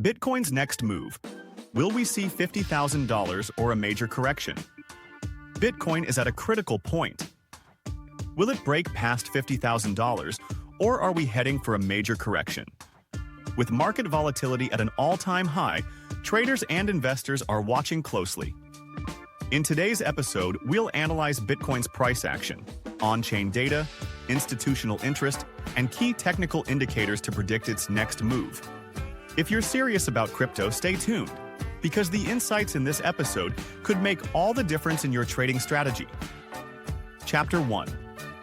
Bitcoin's next move. Will we see $50,000 or a major correction? Bitcoin is at a critical point. Will it break past $50,000 or are we heading for a major correction? With market volatility at an all-time high, traders and investors are watching closely. In today's episode, we'll analyze Bitcoin's price action, on-chain data, institutional interest, and key technical indicators to predict its next move. If you're serious about crypto, stay tuned, because the insights in this episode could make all the difference in your trading strategy. Chapter 1.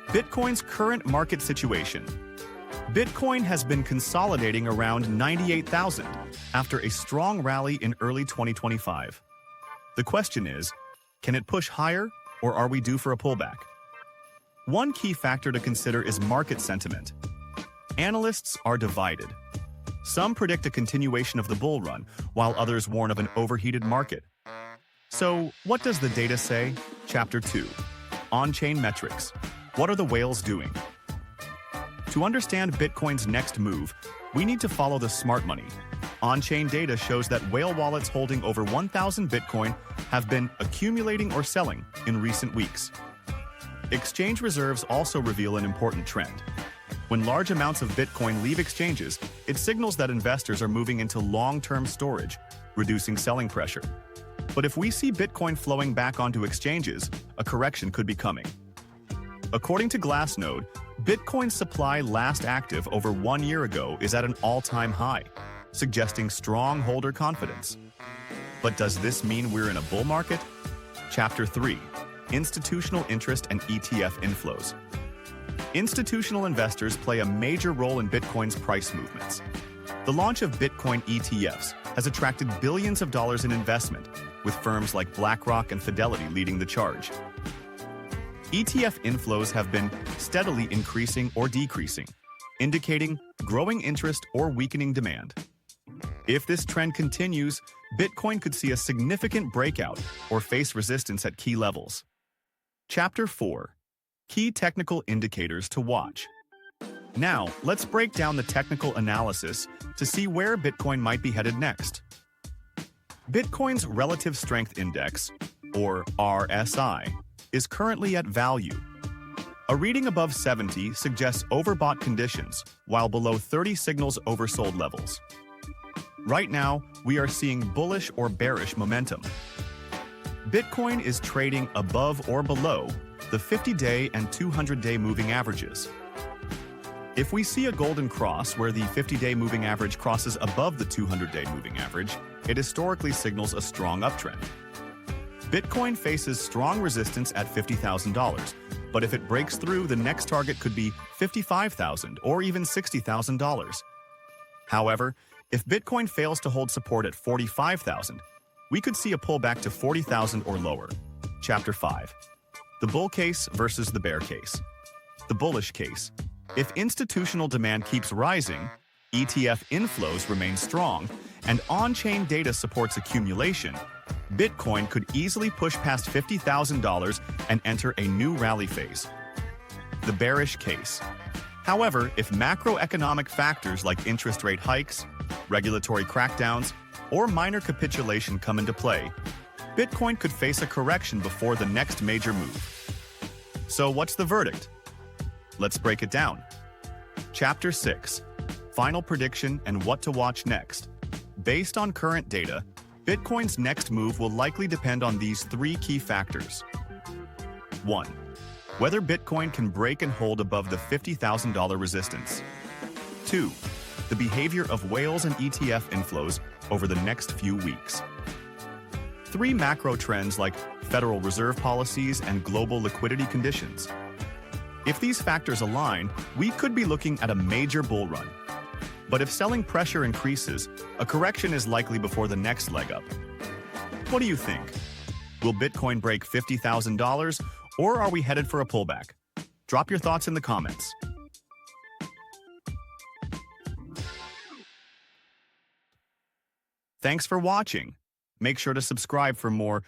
Bitcoin's current market situation. Bitcoin has been consolidating around 98,000 after a strong rally in early 2025. The question is, can it push higher, or are we due for a pullback? One key factor to consider is market sentiment. Analysts are divided. Some predict a continuation of the bull run, while others warn of an overheated market. So, what does the data say? Chapter 2. On-chain metrics. What are the whales doing? To understand Bitcoin's next move, we need to follow the smart money. On-chain data shows that whale wallets holding over 1,000 Bitcoin have been accumulating or selling in recent weeks. Exchange reserves also reveal an important trend. When large amounts of Bitcoin leave exchanges, it signals that investors are moving into long-term storage, reducing selling pressure. But if we see Bitcoin flowing back onto exchanges, a correction could be coming. According to Glassnode, Bitcoin's supply last active over 1 year ago is at an all-time high, suggesting strong holder confidence. But does this mean we're in a bull market? Chapter 3. Institutional interest and ETF inflows. Institutional investors play a major role in Bitcoin's price movements. The launch of Bitcoin ETFs has attracted billions of dollars in investment, with firms like BlackRock and Fidelity leading the charge. ETF inflows have been steadily increasing or decreasing, indicating growing interest or weakening demand. If this trend continues, Bitcoin could see a significant breakout or face resistance at key levels. Chapter 4. Key technical indicators to watch. Now, let's break down the technical analysis to see where Bitcoin might be headed next. Bitcoin's Relative Strength Index, or RSI, is currently at value. A reading above 70 suggests overbought conditions, while below 30 signals oversold levels. Right now, we are seeing bullish or bearish momentum. Bitcoin is trading above or below the 50-day and 200-day moving averages. If we see a golden cross where the 50-day moving average crosses above the 200-day moving average, it historically signals a strong uptrend. Bitcoin faces strong resistance at $50,000, but if it breaks through, the next target could be $55,000 or even $60,000. However, if Bitcoin fails to hold support at $45,000, we could see a pullback to $40,000 or lower. Chapter 5. The bull case versus the bear case. The bullish case. If institutional demand keeps rising, ETF inflows remain strong, and on-chain data supports accumulation, Bitcoin could easily push past $50,000 and enter a new rally phase. The bearish case. However, if macroeconomic factors like interest rate hikes, regulatory crackdowns, or minor capitulation come into play, Bitcoin could face a correction before the next major move. So what's the verdict? Let's break it down. Chapter 6. Final prediction and what to watch next. Based on current data, Bitcoin's next move will likely depend on these three key factors. 1. Whether Bitcoin can break and hold above the $50,000 resistance. 2. The behavior of whales and ETF inflows over the next few weeks. 3. Macro trends like Federal Reserve policies and global liquidity conditions. If these factors align, we could be looking at a major bull run. But if selling pressure increases, a correction is likely before the next leg up. What do you think? Will Bitcoin break $50,000, or are we headed for a pullback? Drop your thoughts in the comments. Thanks for watching. Make sure to subscribe for more